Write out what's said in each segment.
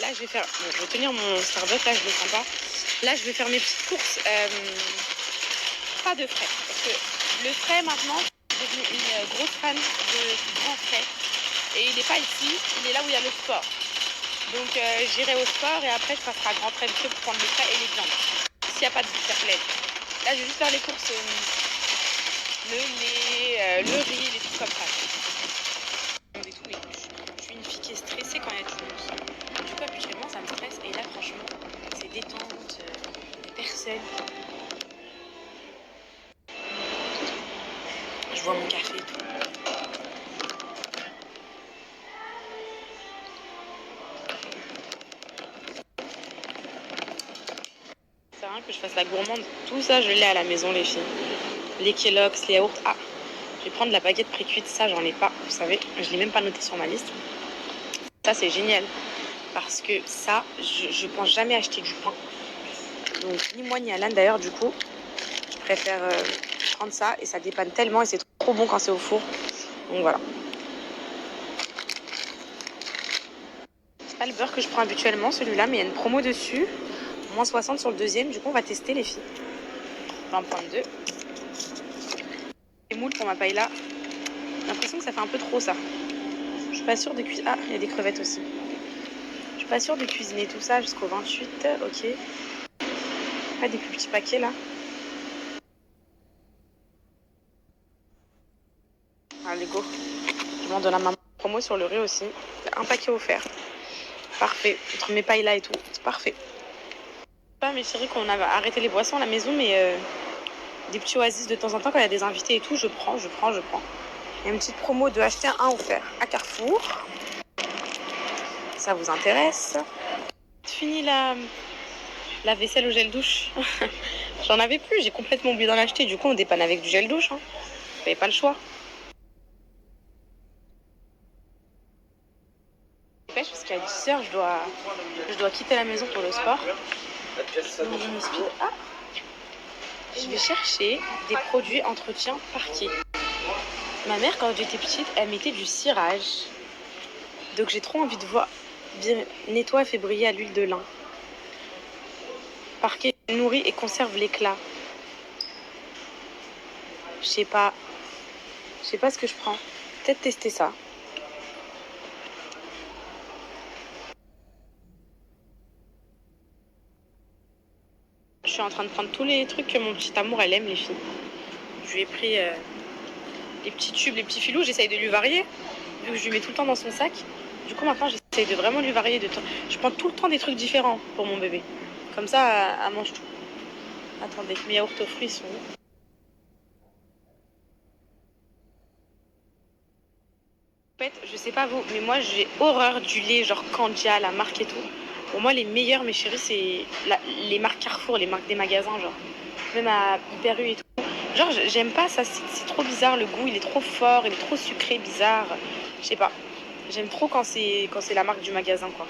là, je vais faire... Bon, je vais tenir mon Starbucks, là, je le sens pas. Là, je vais faire mes petites courses. Pas de frais. Parce que le frais, maintenant, je suis devenue une grosse fan de grand frais. Et il n'est pas ici, il est là où il y a le sport. Donc, j'irai au sport et après, je passerai à grand frais pour prendre les frais et les viandes. S'il n'y a pas de fair play. Là, je vais juste faire les courses. Le lait, le riz, les trucs comme ça. Je suis une fille qui est stressée quand il y a du monde. Du coup, habituellement, ça me stresse. Et là, franchement, c'est détente. Il n'y a personne. Je vois mon café et tout. C'est rien que je fasse la gourmande. Tout ça, je l'ai à la maison, les filles. Les Kellogg's, les yaourts. Ah, je vais prendre la baguette précuite. Ça, j'en ai pas. Vous savez, je l'ai même pas noté sur ma liste. Ça, c'est génial. Parce que ça, je pense jamais acheter du pain. Donc, ni moi ni Alan, d'ailleurs, du coup, je préfère prendre ça. Et ça dépanne tellement. Et c'est trop bon quand c'est au four. Donc, voilà. C'est pas le beurre que je prends habituellement, celui-là. Mais il y a une promo dessus. Moins 60 sur le deuxième. Du coup, on va tester, les filles. On va en prendre 2. Les moules pour ma paella. J'ai l'impression que ça fait un peu trop, ça. Je suis pas sûre de cuisiner. Ah, il y a des crevettes aussi. Je suis pas sûre de cuisiner tout ça jusqu'au 28. Ok. Ah, des plus petits paquets, là. Allez, go. Je demande de la maman. Promo sur le riz aussi. Un paquet offert. Parfait. Entre mes pailles là et tout. C'est parfait. Pas, mais c'est vrai qu'on a arrêté les boissons à la maison, mais des petits oasis de temps en temps quand il y a des invités et tout, je prends. Il y a une petite promo de acheter un offert à Carrefour. Ça vous intéresse? Fini la vaisselle au gel douche. J'en avais plus, j'ai complètement oublié d'en acheter. Du coup, on dépanne avec du gel douche. J'avais pas le choix. Parce qu'à 10h, je dois quitter la maison pour le sport. Donc, je me suis dit, je vais chercher des produits entretien parquet. Ma mère, quand j'étais petite, elle mettait du cirage. Donc, j'ai trop envie de voir. Nettoie et fait briller à l'huile de lin. Parquet nourrit et conserve l'éclat. Je sais pas ce que je prends. Peut-être tester ça. Je suis en train de prendre tous les trucs que mon petit amour, elle aime, les filles. Je lui ai pris les petits tubes, les petits filous. J'essaye de lui varier, vu que je lui mets tout le temps dans son sac. Du coup, maintenant, j'essaye de vraiment lui varier de temps. Je prends tout le temps des trucs différents pour mon bébé. Comme ça, elle mange tout. Attendez, mes yaourts aux fruits sont où? En fait, je sais pas vous, mais moi, j'ai horreur du lait, genre Candia, la marque et tout. Pour moi, les meilleurs, mes chéris, c'est les marques Carrefour, les marques des magasins, genre. Même à Hyper U et tout. Genre, j'aime pas ça, c'est trop bizarre, le goût, il est trop fort, il est trop sucré, bizarre. Je sais pas. J'aime trop quand c'est la marque du magasin, quoi.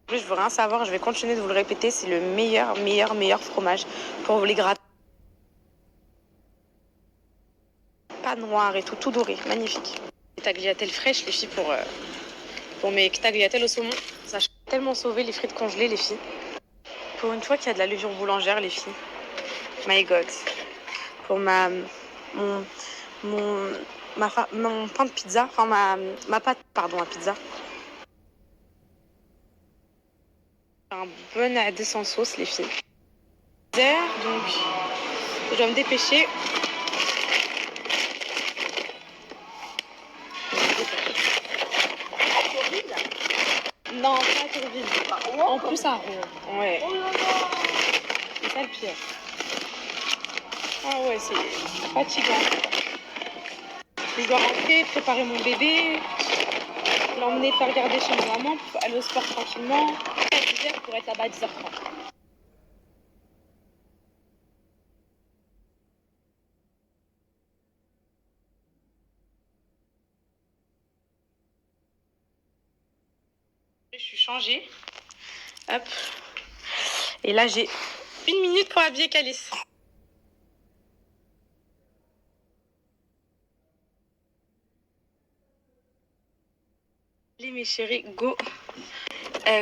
En plus, je veux rien savoir, je vais continuer de vous le répéter, c'est le meilleur fromage pour les gratter. Pas noir et tout, tout doré, magnifique. Les tagliatelles fraîches, les filles, pour mes tagliatelles au saumon. Ça a tellement sauvé les frites congelées, les filles. Pour une fois qu'il y a de la levure boulangère, les filles. My God. Pour mon, mon pain de pizza, enfin ma pâte, pardon, à pizza. Un bon à 200 sauces, les filles. Donc, je dois me dépêcher. Non, pas Tourville. En plus, à Rouen. Ouais. C'est ça le pire. Ah ouais, c'est fatigant. Je dois rentrer, préparer mon bébé, l'emmener faire regarder chez ma maman, aller au sport tranquillement. À 10h pour être là-bas à 10h30. Je suis changée. Hop. Et là, j'ai 1 minute pour habiller Calice. Allez mes chéris, go.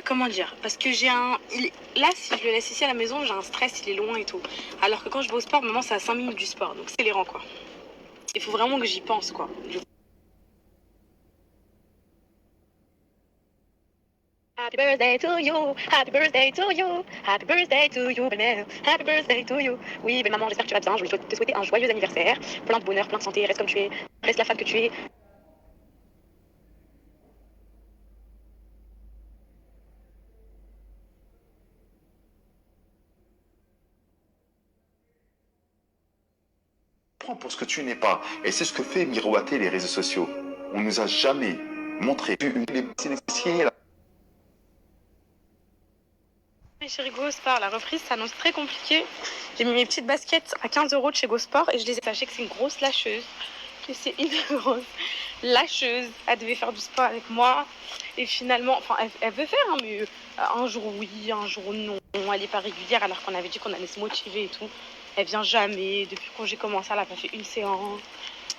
Comment dire? Parce que j'ai un... Là, si je le laisse ici à la maison, j'ai un stress, il est loin et tout. Alors que quand je vais au sport, maman, c'est à 5 minutes du sport. Donc c'est les rangs, quoi. Il faut vraiment que j'y pense, quoi. Happy birthday to you, happy birthday to you, happy birthday to you, belle-mère, happy birthday to you. Oui, belle maman, j'espère que tu vas bien. Je voulais te souhaiter un joyeux anniversaire, plein de bonheur, plein de santé, reste comme tu es, reste la femme que tu es. Prends pour ce que tu n'es pas. Et c'est ce que fait miroiter les réseaux sociaux. On nous a jamais montré Mes chéris Go-Sport, la reprise s'annonce très compliquée. J'ai mis mes petites baskets à 15 euros de chez Go-Sport et je les ai. Sachez que c'est une grosse lâcheuse, que c'est une grosse lâcheuse. Elle devait faire du sport avec moi et finalement, enfin, elle veut faire, hein, mais un jour oui, un jour non. Elle n'est pas régulière alors qu'on avait dit qu'on allait se motiver et tout. Elle vient jamais. Depuis quand j'ai commencé, elle n'a pas fait une séance.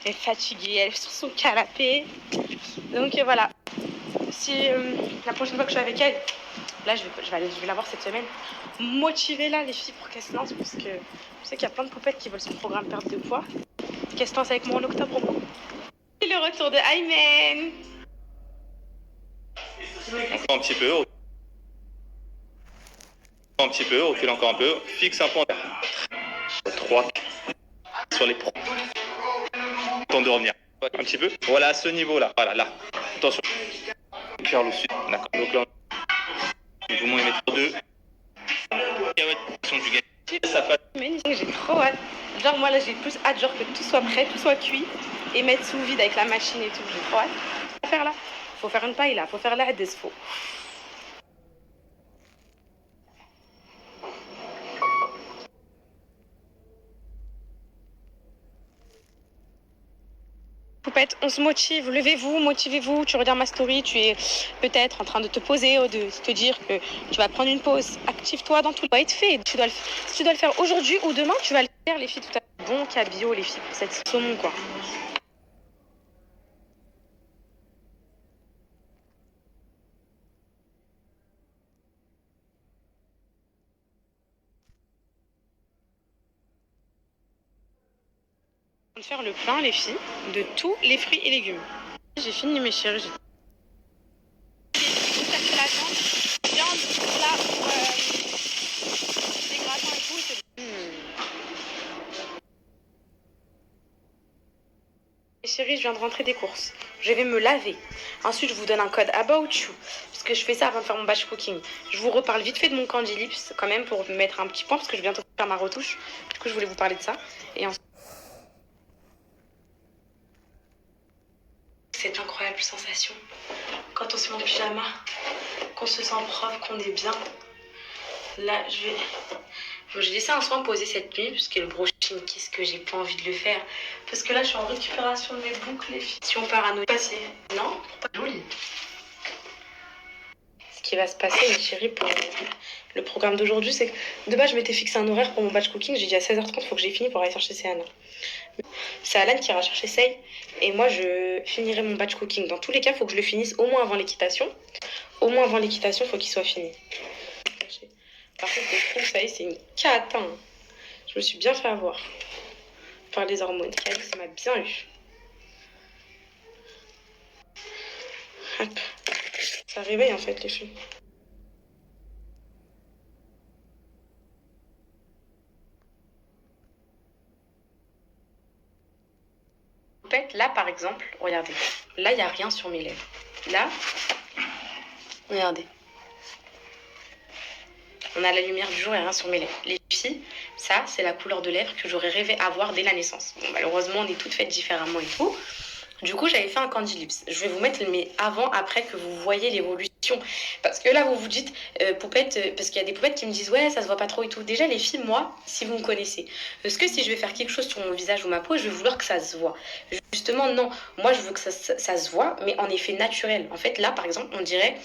Elle est fatiguée, elle est sur son canapé. Donc voilà. Si la prochaine fois que je suis avec elle, là je vais la voir cette semaine. Motivez-la les filles pour qu'elle se lance parce que je sais qu'il y a plein de poupettes qui veulent ce programme perte de poids. Qu'elle se lance avec moi en octobre au moins. Et le retour de Aymen. Un petit peu, recule encore un peu, fixe un point. 3 sur les pros. Temps de revenir. Un petit peu. Voilà, à ce niveau-là. Voilà, là. Attention. Vers le sud. D'accord. Donc là, vous m'en mettez 2. Du gars. Ça fait. J'ai trop hâte. Genre moi là j'ai plus hâte genre que tout soit prêt, tout soit cuit et mettre sous vide avec la machine et tout. J'ai trop hâte. Faut faire là. Faut faire une paille là. Faut faire là des faux. Poupette, on se motive, levez-vous, motivez-vous, tu regardes ma story, tu es peut-être en train de te poser, de te dire que tu vas prendre une pause, active-toi dans tout, ça va être fait, si tu dois le faire aujourd'hui ou demain, tu vas le faire les filles tout à l'heure. Bon cabillaud les filles, cette saumon quoi. On va faire le plein les filles de tous les fruits et légumes. J'ai fini mes chéris, Chérie, je viens de rentrer des courses. Je vais me laver. Ensuite, je vous donne un code About You. Parce que je fais ça avant de faire mon batch cooking. Je vous reparle vite fait de mon Candy Lips, quand même, pour mettre un petit point, parce que je vais bientôt faire ma retouche. Du coup, je voulais vous parler de ça. Et ensuite... Cette incroyable sensation. Quand on se met en pyjama, qu'on se sent propre, qu'on est bien. Là, je vais... Bon, j'ai laissé un soin poser cette nuit, parce que le brushing, qu'est-ce que j'ai pas envie de le faire. Parce que là, je suis en récupération de mes boucles, les filles. Si on paranoïe, passer. Non, pas joli. Ce qui va se passer, mes chéris, pour le programme d'aujourd'hui, c'est que de base, je m'étais fixé un horaire pour mon batch cooking. J'ai dit à 16h30, il faut que j'ai fini pour aller chercher Céane. C'est Alan qui ira chercher Say. Et moi, je finirai mon batch cooking. Dans tous les cas, il faut que je le finisse au moins avant l'équitation. Au moins avant l'équitation, il faut qu'il soit fini. Par contre, le fond, ça y est, c'est une cata. Hein. Je me suis bien fait avoir par les hormones. Ça m'a bien eu. Hop. Ça réveille en fait les filles. En fait, là par exemple, regardez. Là, il n'y a rien sur mes lèvres. Là, regardez. On a la lumière du jour et rien sur mes lèvres. Les filles, ça, c'est la couleur de lèvres que j'aurais rêvé avoir dès la naissance. Bon, malheureusement, on est toutes faites différemment et tout. Du coup, j'avais fait un Candy Lips. Je vais vous mettre mes avant, après, que vous voyez l'évolution. Parce que là, vous vous dites, poupette, parce qu'il y a des poupettes qui me disent, ouais, ça se voit pas trop et tout. Déjà, les filles, moi, si vous me connaissez, est-ce que si je vais faire quelque chose sur mon visage ou ma peau, je vais vouloir que ça se voit? Justement, non. Moi, je veux que ça se voit, mais en effet naturel. En fait, là, par exemple, on dirait...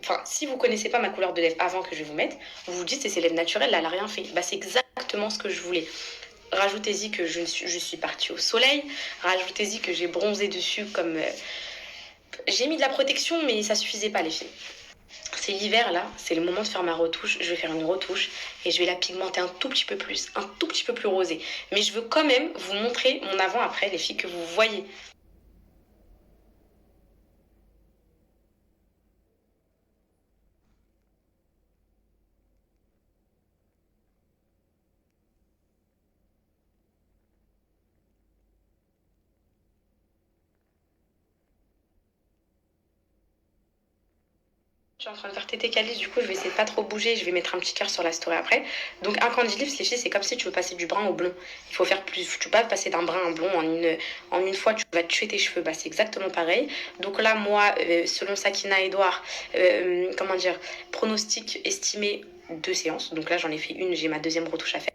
Enfin, si vous connaissez pas ma couleur de lèvres avant que je vais vous mettre, vous vous dites, c'est ses lèvres naturelles, là, elle a rien fait. Bah, c'est exactement ce que je voulais. Rajoutez-y que je suis partie au soleil. Rajoutez-y que j'ai bronzé dessus comme J'ai mis de la protection, mais ça suffisait pas, les filles. C'est l'hiver là, c'est le moment de faire ma retouche. Je vais faire une retouche et je vais la pigmenter un tout petit peu plus, un tout petit peu plus rosé. Mais je veux quand même vous montrer mon avant-après, les filles, que vous voyez. Je suis en train de faire tété calice, du coup je vais essayer de pas trop bouger, je vais mettre un petit cœur sur la story après. Donc un candy lips, les filles, c'est comme si tu veux passer du brun au blond. Il faut faire plus, tu peux pas passer d'un brun à un blond en une fois, tu vas tuer tes cheveux. Bah c'est exactement pareil. Donc là moi, selon Sakina Edouard, comment dire, pronostic estimé 2 séances. Donc là j'en ai fait une, j'ai ma deuxième retouche à faire.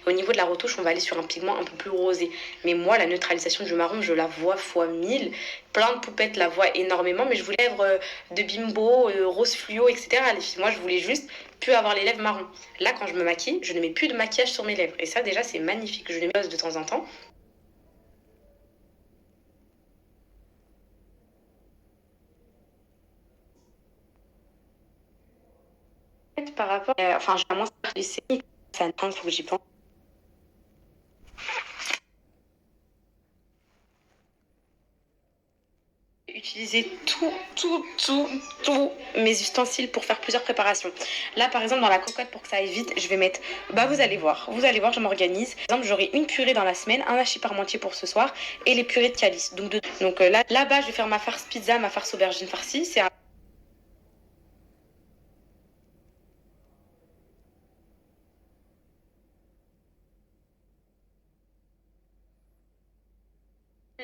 Et au niveau de la retouche, on va aller sur un pigment un peu plus rosé. Mais moi, la neutralisation du marron, je la vois fois 1000. Plein de poupettes la voient énormément, mais je voulais lèvres de bimbo, rose fluo, etc. Les filles, moi, je voulais juste plus avoir les lèvres marron. Là, quand je me maquille, je ne mets plus de maquillage sur mes lèvres. Et ça, déjà, c'est magnifique. Je les mets de temps en temps. Par rapport, enfin, j'ai moins les scéniques, ça ne faut que j'y pense. Utiliser tous mes ustensiles pour faire plusieurs préparations. Là, par exemple, dans la cocotte, pour que ça aille vite, je vais mettre... Bah, vous allez voir, je m'organise. Par exemple, j'aurai une purée dans la semaine, un hachis parmentier pour ce soir et les purées de calice. Donc là-bas, je vais faire ma farce pizza, ma farce aubergine farcie. C'est un...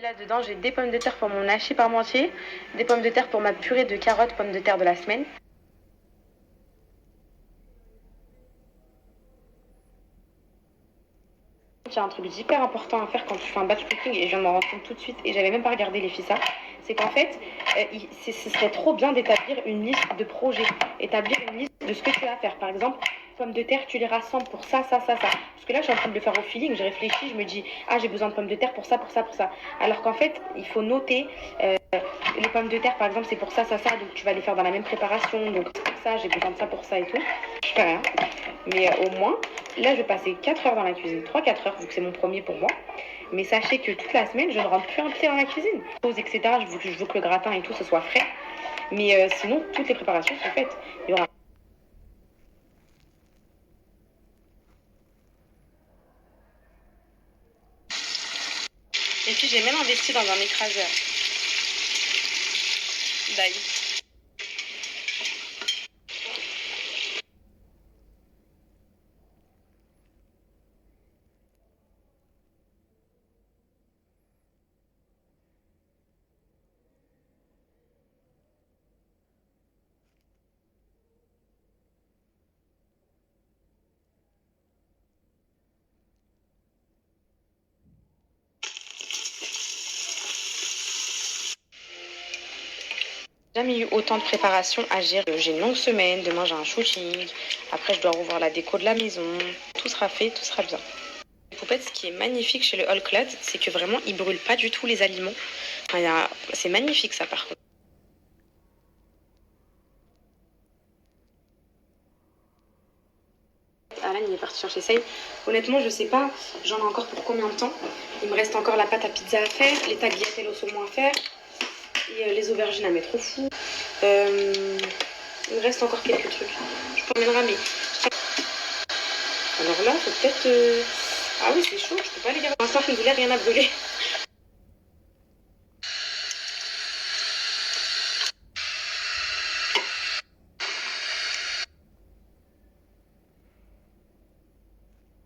Là-dedans, j'ai des pommes de terre pour mon hachis parmentier, des pommes de terre pour ma purée de carottes, pommes de terre de la semaine. Il y a un truc hyper important à faire quand tu fais un batch cooking et je viens de m'en rendre compte tout de suite et j'avais même pas regardé les filles ça, c'est qu'en fait ce serait trop bien d'établir une liste de projets, établir une liste de ce que tu as à faire. Par exemple, pommes de terre, tu les rassembles pour ça. Parce que là, je suis en train de le faire au feeling, j'ai réfléchi, je me dis, ah, j'ai besoin de pommes de terre pour ça. Alors qu'en fait, il faut noter, les pommes de terre, par exemple, c'est pour ça, donc tu vas les faire dans la même préparation, donc pour ça, j'ai besoin de ça pour ça et tout. Je fais rien. Mais au moins, là, je vais passer 4 heures dans la cuisine, 3-4 heures, vu que c'est mon premier pour moi. Mais sachez que toute la semaine, je ne rentre plus un pied dans la cuisine. Pause, etc. Je veux que le gratin et tout, ce soit frais. Mais sinon, toutes les préparations sont faites. Il y aura... Et puis, j'ai même investi dans un écraseur d'ail. Jamais eu autant de préparation à gérer. J'ai une longue semaine, demain j'ai un shooting, après je dois revoir la déco de la maison. Tout sera fait, tout sera bien. Les poupettes, ce qui est magnifique chez le All Clad, c'est que vraiment ils brûlent pas du tout les aliments. Enfin, c'est magnifique ça par contre. Alan il est parti chercher ça. Honnêtement je sais pas, j'en ai encore pour combien de temps. Il me reste encore la pâte à pizza à faire, les tagliatelles au saumon à faire. Et les aubergines à mettre au four. Il me reste encore quelques trucs. Je peux en ramener. Alors là, faut peut-être... Ah oui, c'est chaud, je peux pas les garder. Pour l'instant, je ne voulais rien à brûler.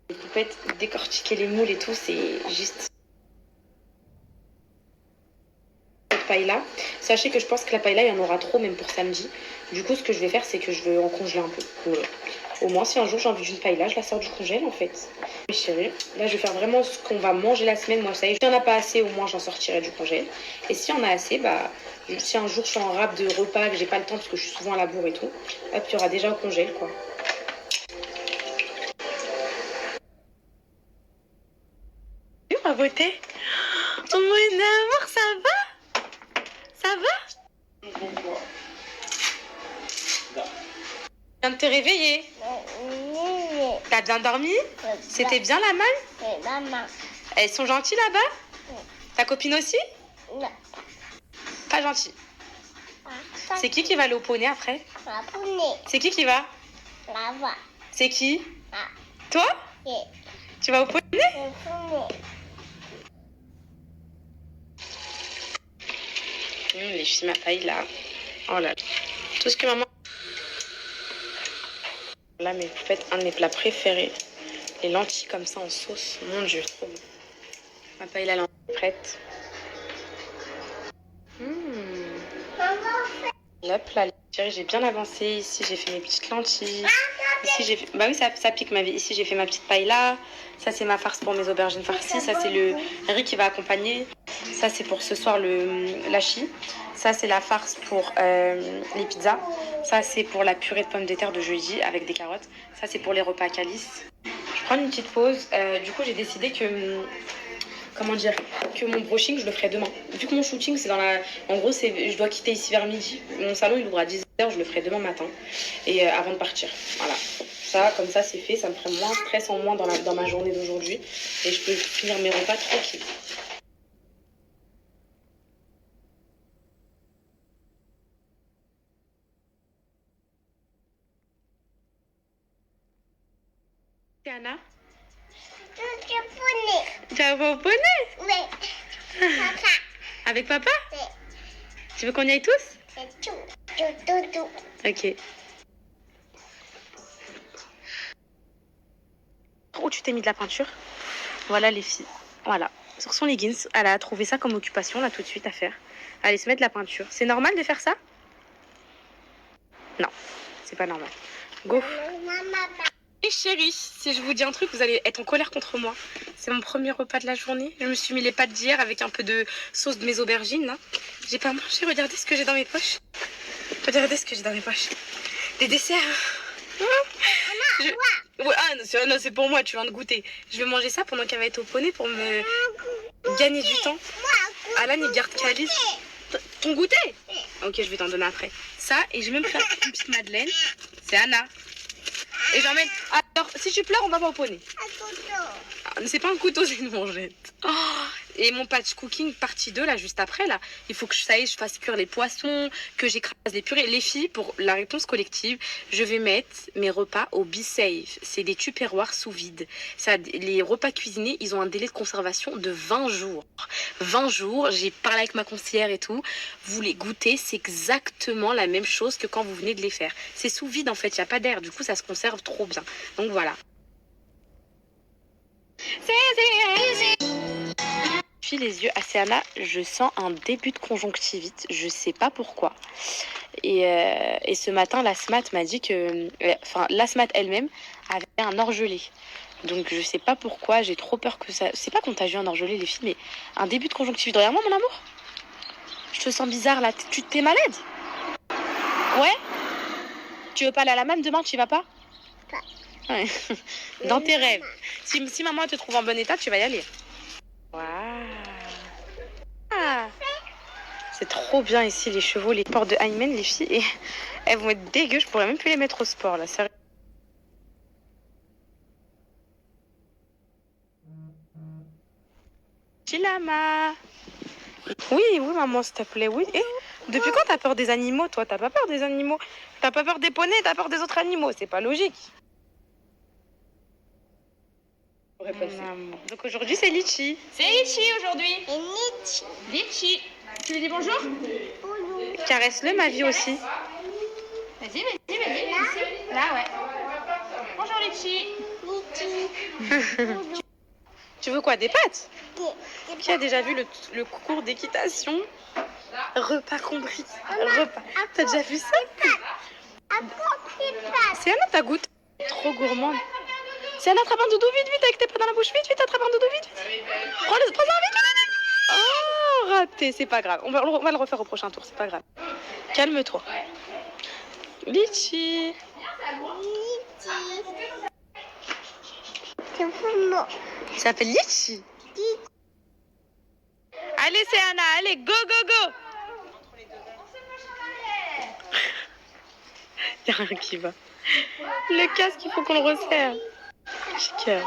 Les poupettes, décortiquer les moules et tout, c'est juste... Paella. Sachez que je pense que la paella, il y en aura trop, même pour samedi. Du coup, ce que je vais faire, c'est que je vais en congeler un peu. Voilà. Au moins, si un jour j'ai envie d'une paella, je la sors du congèle en fait. Oui, chérie, là, je vais faire vraiment ce qu'on va manger la semaine. Moi, ça y est, si on n'a pas assez, au moins, j'en sortirai du congèle. Et si on a assez, bah, si un jour je suis en rap de repas, que j'ai pas le temps parce que je suis souvent à la bourre et tout, hop, il y aura déjà au congèle, quoi. Ma beauté, oh mon amour, ça va? Ça va? viens de te réveiller. T'as bien dormi? C'était bien la malle? Maman. Elles sont gentilles là-bas? Ta copine aussi? Non. Pas gentille. C'est qui va aller au poney après? La poney. C'est qui va? La voix. C'est qui? Ah. Toi? Et Tu vas au poney? le poney. Les filles, ma paille là. Oh là là. Tout ce que maman... Là, mais vous faites un de mes plats préférés. Les lentilles comme ça en sauce. Mon Dieu, trop bon. Ma paille là, elle est prête. Hop là, chérie, j'ai bien avancé. Ici, j'ai fait mes petites lentilles. Ici, j'ai fait... Bah oui, ça pique ma vie. Ici, j'ai fait ma petite paille là. Ça, c'est ma farce pour mes aubergines farcies. Ça, c'est le riz qui va accompagner. Ça, c'est pour ce soir l'hachis. Ça, c'est la farce pour les pizzas. Ça, c'est pour la purée de pommes de terre de jeudi avec des carottes. Ça, c'est pour les repas calices. Je prends une petite pause. Du coup, j'ai décidé que... Comment dire? Que mon brushing, je le ferai demain. Vu que mon shooting, c'est dans la... En gros, je dois quitter ici vers midi. Mon salon, il ouvre à 10h. Je le ferai demain matin. Et avant de partir. Voilà. Ça, comme ça, c'est fait. Ça me ferait moins stress en moins dans ma journée d'aujourd'hui. Et je peux finir mes repas tranquille. C'est Anna? Tout le poney. Tu vas au poney? Oui. Papa. Avec papa? Oui. Tu veux qu'on y aille tous? C'est tout. Ok. Où tu t'es mis de la peinture? Voilà les filles. Voilà. Sur son leggings, elle a trouvé ça comme occupation là tout de suite à faire. Allez se mettre de la peinture. C'est normal de faire ça? Non, c'est pas normal. Go. Maman. Et chérie, si je vous dis un truc, vous allez être en colère contre moi. C'est mon premier repas de la journée. Je me suis mis les pâtes d'hier avec un peu de sauce de mes aubergines. Là. J'ai pas mangé. Regardez ce que j'ai dans mes poches. Regardez ce que j'ai dans mes poches. Des desserts. Ouais, non, c'est pour moi, tu viens de goûter. Je vais manger ça pendant qu'elle va être au poney pour me gagner du temps. Alan, il garde Calice. Ton goûter? Ok, je vais t'en donner après. Ça, et j'ai même fait une petite madeleine. C'est Anna. Et j'emmène. Alors, si tu pleures, on va pas au poney. C'est pas un couteau, c'est une fourchette. Oh, et mon patch cooking partie 2, là, juste après, là, il faut que je fasse cuire les poissons, que j'écrase les purées. Les filles, pour la réponse collective, je vais mettre mes repas au Be Safe. C'est des tupperwares sous vide. Ça, les repas cuisinés, ils ont un délai de conservation de 20 jours. 20 jours, j'ai parlé avec ma conseillère et tout. Vous les goûtez, c'est exactement la même chose que quand vous venez de les faire. C'est sous vide, en fait, il n'y a pas d'air. Du coup, ça se conserve trop bien. Donc voilà. Puis les yeux à Céana, je sens un début de conjonctivite, je sais pas pourquoi. Et ce matin, la SMAT m'a dit que, la SMAT elle-même avait un orgelé. Donc je sais pas pourquoi, j'ai trop peur que ça. C'est pas contagieux un orgelé les filles, mais un début de conjonctivite. Regarde-moi mon amour. Je te sens bizarre là. Tu t'es malade? Ouais? Tu veux pas aller à la MAM demain? Tu y vas pas? Ouais. Dans tes rêves. Si maman te trouve en bon état, tu vas y aller. Waouh. Ah. C'est trop bien ici, les chevaux, les portes de Aymen, les filles. Et elles vont être dégueu, je pourrais même plus les mettre au sport là. Sérieux. Chilama. Oui, maman, s'il te plaît, oui. Et depuis quand t'as peur des animaux, toi? T'as pas peur des animaux? T'as pas peur des poneys, t'as peur des autres animaux? C'est pas logique. Donc aujourd'hui c'est Litchi. C'est Litchi aujourd'hui. Et Litchi. Tu lui dis bonjour? Boulou. Caresse-le ma vie aussi. Vas-y. Ici. Là ouais. Bonjour Litchi. Tu veux quoi? Des pâtes? Qui a déjà vu le cours d'équitation? Repas compris. Repas. T'as déjà vu ça? C'est Anna ta goutte. Trop gourmande. C'est Anna, attrape un doudou vite avec tes pains dans la bouche. Vite, attrape un doudou vite. Prends-en vite. Oh, raté, c'est pas grave. On va le refaire au prochain tour, c'est pas grave. Calme-toi. Litchi. Ça s'appelle Litchi. Allez, c'est Anna, allez, go. Y'a rien qui va. Le casque, il faut qu'on le resserre. Chica.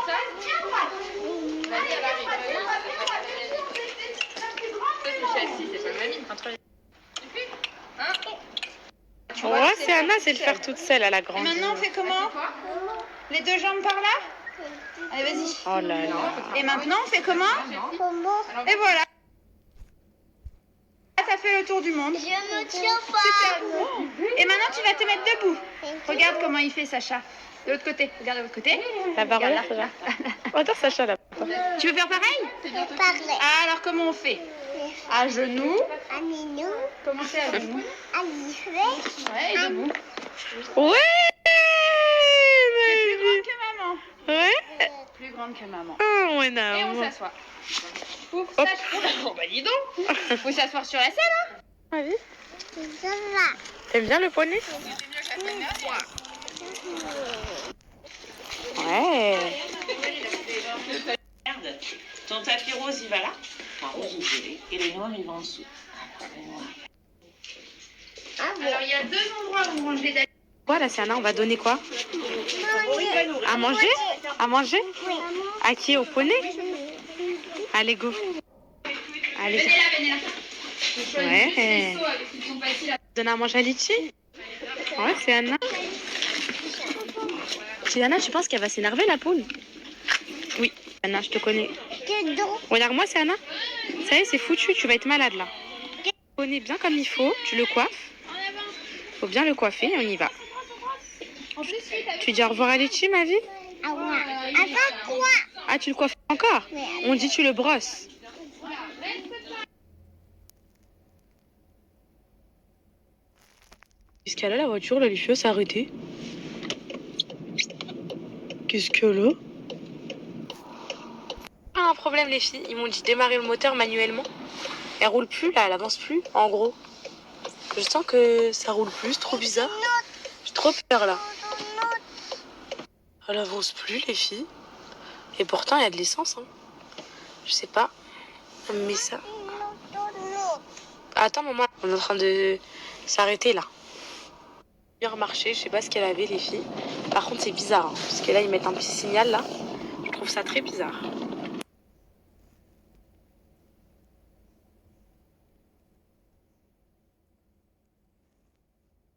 Ouais, c'est Anna, c'est le faire toute seule à la Et grande. maintenant, on fait comment? Les deux jambes par là? Allez, vas-y. Oh là là. Et maintenant, on fait comment? Comment? Et voilà. Là, t'as fait le tour du monde. Je me tiens pas. Et maintenant, tu vas te mettre debout. Regarde comment il fait, Sacha. De l'autre côté. Regarde de l'autre côté. La Regarde là. barrière, là. Oh, attends, Sacha, là. Tu veux faire pareil? Je parlais. Ah, alors, comment on fait? À genoux. À Minou. Comment c'est à genoux? À Lisbeth. Ouais, et debout. Ouais. Plus grande que maman. Ouais. Plus grande que maman. Oh, mon Et on amour. s'assoit. Ouf, Sacha. Oh, bah dis donc. Faut s'asseoir sur la selle, hein? Vas-y. Ça va. T'aimes bien le poney? Ouais. Regarde, ton tapis rose, il va là. Enfin, rose ou violet. Et le noir, il va en dessous. Le noir. Alors, il y a deux endroits où on range les dalles. Quoi, là, c'est Anna, on va donner quoi? À manger? À manger? À qui? Au poney? Allez, go. Allez. Venez là, venez là. Ouais. Avec qui sont faciles à... Donne à manger à Litchi? Ouais, c'est Anna. C'est Anna, tu penses qu'elle va s'énerver, la poule? Oui, Anna, je te connais. Que donc? Regarde-moi, c'est Anna. Ça y est, c'est foutu, tu vas être malade, là. Poney bien comme il faut, tu le coiffes. Faut bien le coiffer et on y va. Tu dis au revoir à Litchi, ma vie? Ah ouais. Attends, quoi? Ah, tu le coiffes encore? On dit tu le brosses. Qu'est-ce qu'elle a, la voiture, là, les filles, s'est arrêtée. Qu'est-ce qu'elle a? Ah, un problème, les filles. Ils m'ont dit démarrer le moteur manuellement. Elle roule plus, là, elle avance plus, en gros. Je sens que ça roule plus, c'est trop bizarre. J'ai trop peur, là. Elle avance plus, les filles. Et pourtant, il y a de l'essence, hein. Je sais pas. Elle me met ça. Attends, maman, on est en train de s'arrêter, là. Bien remarché, je sais pas ce qu'elle avait, les filles. Par contre, c'est bizarre, hein, parce que là, ils mettent un petit signal, là. Je trouve ça très bizarre.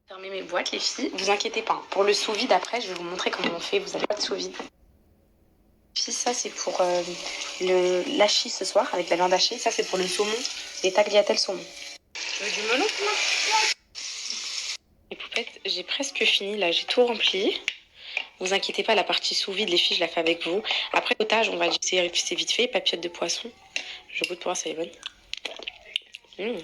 Fermez mes boîtes, les filles. Vous inquiétez pas. Pour le sous-vide, après, je vais vous montrer comment on fait. Vous avez pas de sous-vide. Puis ça, c'est pour le l'hachis ce soir, avec la viande hachée. Ça, c'est pour le saumon, les tagliatelles saumon. Tu veux du melon, moi? Les poupettes, j'ai presque fini. Là, j'ai tout rempli. Vous inquiétez pas, la partie sous-vide, les filles, je la fais avec vous. Après, potage, on va dire, c'est vite fait. Papillotes de poisson. Je goûte pour voir si elle est bonne.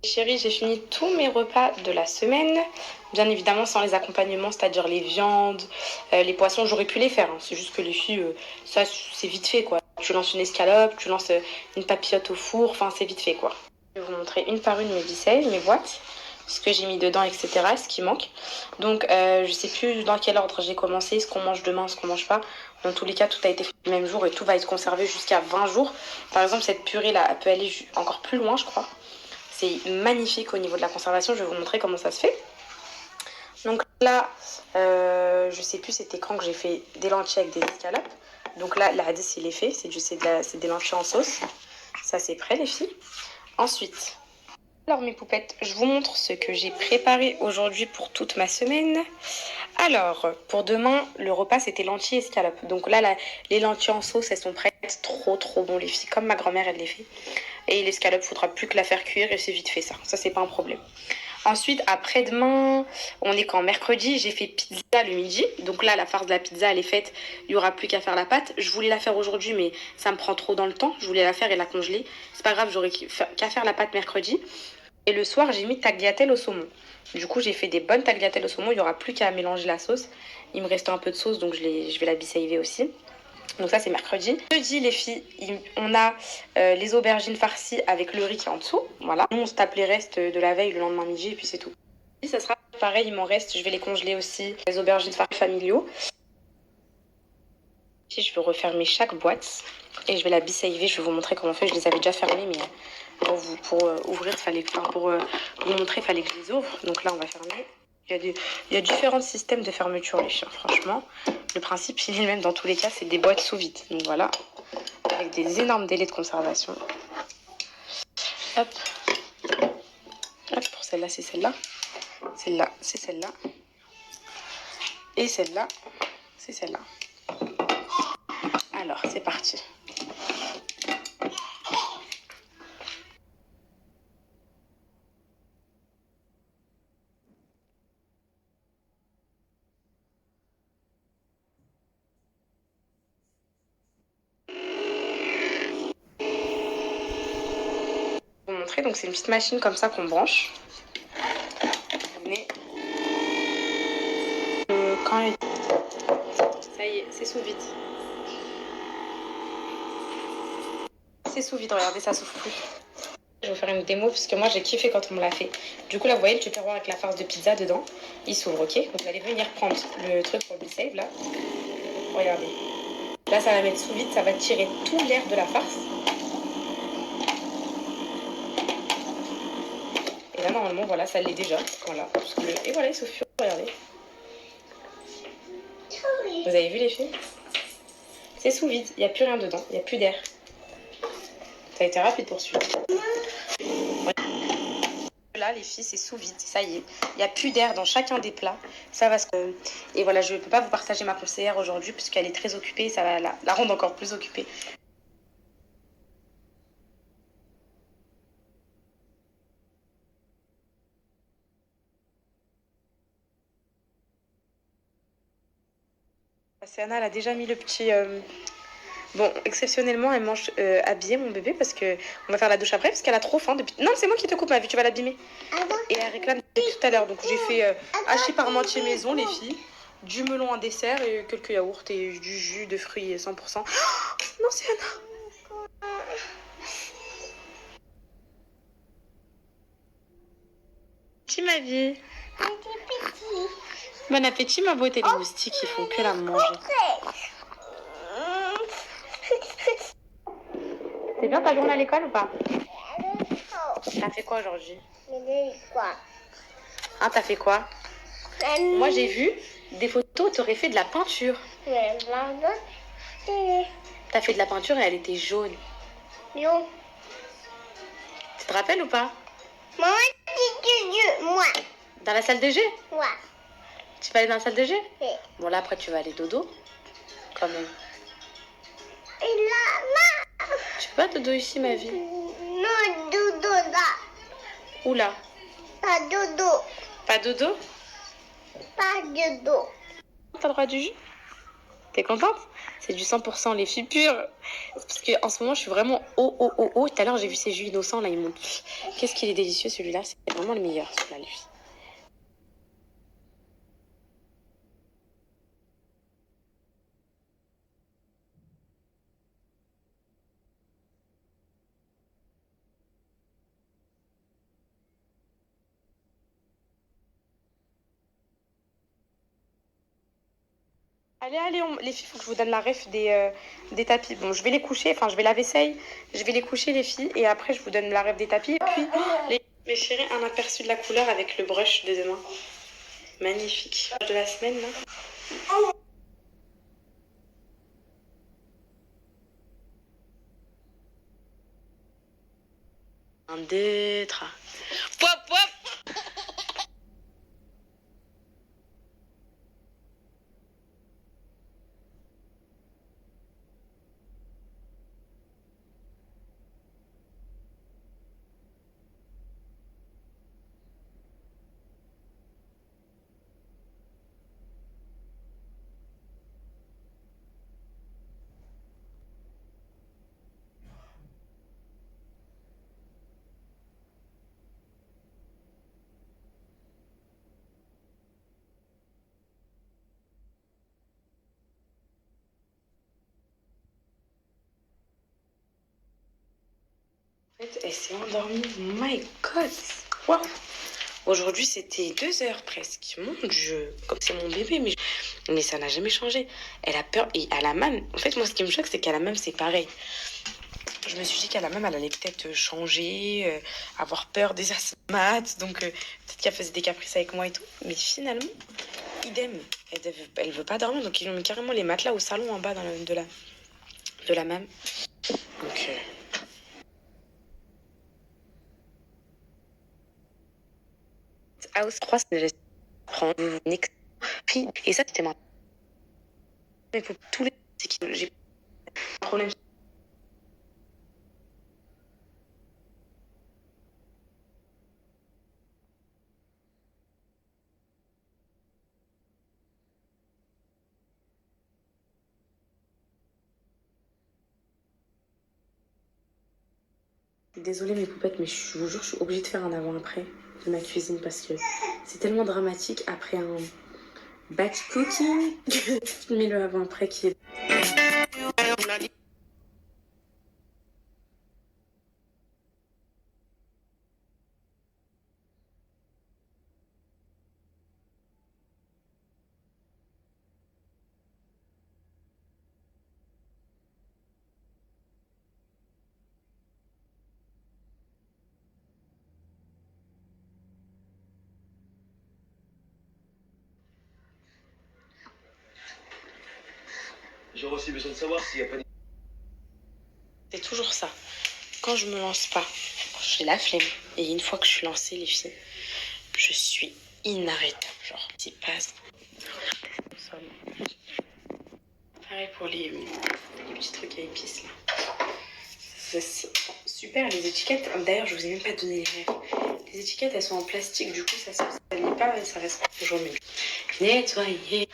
Chérie, j'ai fini tous mes repas de la semaine. Bien évidemment, sans les accompagnements, c'est-à-dire les viandes, les poissons, j'aurais pu les faire. Hein. C'est juste que les filles, ça, c'est vite fait, quoi. Tu lances une escalope, tu lances une papillote au four, enfin, c'est vite fait, quoi. Je vais vous montrer une par une mes ficelles, mes boîtes, ce que j'ai mis dedans, etc., ce qui manque. Donc, je sais plus dans quel ordre j'ai commencé, ce qu'on mange demain, ce qu'on mange pas. Dans tous les cas, tout a été fait le même jour et tout va être conservé jusqu'à 20 jours. Par exemple, cette purée-là, elle peut aller encore plus loin, je crois. C'est magnifique au niveau de la conservation. Je vais vous montrer comment ça se fait. Donc là, je sais plus c'était quand que j'ai fait des lentilles avec des escalopes. Donc là, la radis, il est fait. C'est des lentilles en sauce. Ça, c'est prêt, les filles. Ensuite, alors mes poupettes, je vous montre ce que j'ai préparé aujourd'hui pour toute ma semaine. Alors, pour demain, le repas, c'était lentilles et escalopes. Donc là, les lentilles en sauce, elles sont prêtes. Trop, trop bon, les filles. Comme ma grand-mère, elle les fait. Et l'escalope, il faudra plus que la faire cuire et c'est vite fait ça. Ça, c'est pas un problème. Ensuite, après-demain, on est quand mercredi, j'ai fait pizza le midi. Donc là, la farce de la pizza, elle est faite. Il n'y aura plus qu'à faire la pâte. Je voulais la faire aujourd'hui, mais ça me prend trop dans le temps. Je voulais la faire et la congeler. C'est pas grave, j'aurais qu'à faire la pâte mercredi. Et le soir, j'ai mis tagliatelle au saumon. Du coup, j'ai fait des bonnes tagliatelles au saumon. Il n'y aura plus qu'à mélanger la sauce. Il me restait un peu de sauce, donc je vais la bissaver aussi. Donc ça, c'est mercredi. Jeudi, les filles, on a les aubergines farcies avec le riz qui est en dessous. Voilà. Nous, on se tape les restes de la veille le lendemain midi et puis c'est tout. Ça sera pareil, il m'en reste. Je vais les congeler aussi. Les aubergines farcies familiaux. Ici, je vais refermer chaque boîte et je vais la bisaver. Je vais vous montrer comment on fait. Je les avais déjà fermées, mais pour ouvrir, pour vous montrer, il fallait que je les ouvre. Donc là, on va fermer. Il y a différents systèmes de fermeture, les chiens, franchement. Le principe, il est le même dans tous les cas, c'est des boîtes sous vide. Donc voilà, avec des énormes délais de conservation. Hop. Hop, pour celle-là, c'est celle-là. Celle-là, c'est celle-là. Et celle-là, c'est celle-là. Alors, c'est parti. Vous montrer, donc c'est une petite machine comme ça qu'on branche. Venez. Ça y est, c'est sous vide. C'est sous vide, regardez, ça souffle plus. Je vais vous faire une démo parce que moi j'ai kiffé quand on me l'a fait. Du coup là vous voyez le tupperware avec la farce de pizza dedans, il s'ouvre, ok. Donc vous allez venir prendre le truc pour le save là. Regardez. Là ça va mettre sous vide, ça va tirer tout l'air de la farce. Et là normalement voilà ça l'est déjà. Voilà. Et voilà il s'ouvre, regardez. Vous avez vu les filles? C'est sous vide, il n'y a plus rien dedans, il n'y a plus d'air. Ça a été rapide pour suivre. Là, les filles, c'est sous vide, ça y est. Il n'y a plus d'air dans chacun des plats. Ça va se... Et voilà, je ne peux pas vous partager ma conseillère aujourd'hui puisqu'elle est très occupée. Ça va la rendre encore plus occupée. Anna, elle a déjà mis le petit... Bon, exceptionnellement, elle mange habillée, mon bébé, parce que on va faire la douche après, parce qu'elle a trop faim depuis... Non, c'est moi qui te coupe, ma vie, tu vas l'abîmer. Et elle réclame depuis tout à l'heure, donc j'ai fait hacher par moitié maison, les filles, du melon en dessert, et quelques yaourts, et du jus de fruits 100%. Oh, non, c'est Anna. Petit, ma vie. Bon appétit, ma beauté. Les moustiques, ils font que la manger. C'est bien ta journée à l'école ou pas? T'as fait quoi aujourd'hui? Hein, t'as fait quoi? Moi j'ai vu des photos où t'aurais fait de la peinture. T'as fait de la peinture et elle était jaune. Tu te rappelles ou pas? Maman, moi. Dans la salle de jeu? Ouais. Tu vas aller dans la salle de jeu? Oui. Bon là après tu vas aller dodo. Quand même. Et là, Tu peux pas dodo ici ma vie? non, dodo là. Où là? Pas dodo. Pas dodo? Pas dodo. T'as le droit du jus? T'es contente? C'est du 100% les filles pures. Parce qu'en ce moment je suis vraiment haut. Tout à l'heure j'ai vu ces jus innocents là, ils m'ont... Qu'est-ce qu'il est délicieux celui-là, c'est vraiment le meilleur celui-là les filles. Allez, les filles, faut que je vous donne la ref des tapis. Bon, je vais les coucher, enfin, je vais laver vaisselle, je vais les coucher, les filles, et après, je vous donne la ref des tapis. Et puis, mes chéris, un aperçu de la couleur avec le brush de demain. Magnifique. De la semaine, là. Un, deux, trois. Pop, pop. En fait, elle s'est endormie. My God. Wow. Aujourd'hui, c'était 2 heures presque. Mon Dieu, comme c'est mon bébé, mais ça n'a jamais changé. Elle a peur et elle a même. En fait, moi, ce qui me choque, c'est qu'elle a même, c'est pareil. Je me suis dit qu'à la même, elle allait peut-être changer, avoir peur des asthmates, donc peut-être qu'elle faisait des caprices avec moi et tout. Mais finalement, idem, elle veut pas dormir, donc ils ont mis carrément les matelas au salon en bas de la même. Donc, House 3, c'est juste prendre une prix. Et ça, c'était moi. Mais pour tous les. C'est que j'ai un problème. Désolée mes poupettes, mais je vous jure, je suis obligée de faire un avant-après de ma cuisine parce que c'est tellement dramatique après un batch cooking que mais le avant-après qui est... J'aurais aussi besoin de savoir s'il n'y a pas des... C'est toujours ça. Quand je me lance pas, j'ai la flemme. Et une fois que je suis lancée, les filles, je suis inarrêtable. Genre, c'est pas... Pareil pour les petits trucs à épices là. C'est super les étiquettes. D'ailleurs, je vous ai même pas donné les rêves. Les étiquettes, elles sont en plastique, du coup, ça se salit pas et ça reste toujours mieux. Nettoyer.